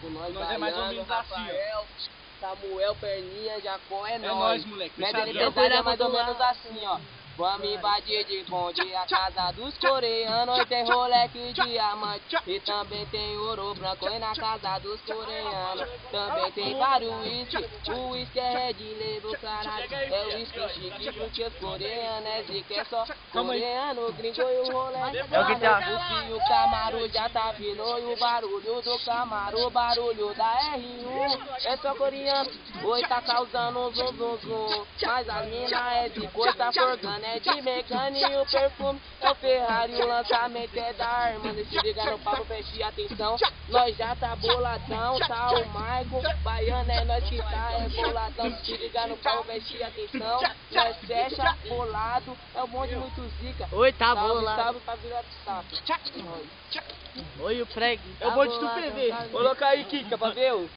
Nós é mais ou menos assim, Rafael, Samuel, Perninha, Jacó, é nóis. nóis, moleque. Mentalidade é mais ou menos assim, ó. Vamos invadir de bonde a casa dos coreanos. E tem Rolex diamante e também tem ouro branco. E na casa dos coreanos também tem vários whisky. O whisky é Red Label, caralho. É o whisky chique porque os coreanos é zica. É só coreano, gringo e o Rolex. É o que tá. E o Camaro já tá vindo. E o barulho do Camaro, o barulho da R1. É só coreano, oi tá causando um zum zum zum. Mas a mina é de coisa forgana, é de mecânica e o perfume é o Ferrari, o lançamento é da Armani. Se liga no papo, preste atenção, nós já tá boladão, tá o Maicon, baiano é nós que tá, é boladão. Se liga no papo, preste atenção, nós fecha bolado, é um monte muito zica. Oi, tá Salve, bolado. salve pra virar do sapo. Oi, o prego. Eu vou te PV. Coloca aí, Kika, pra ver o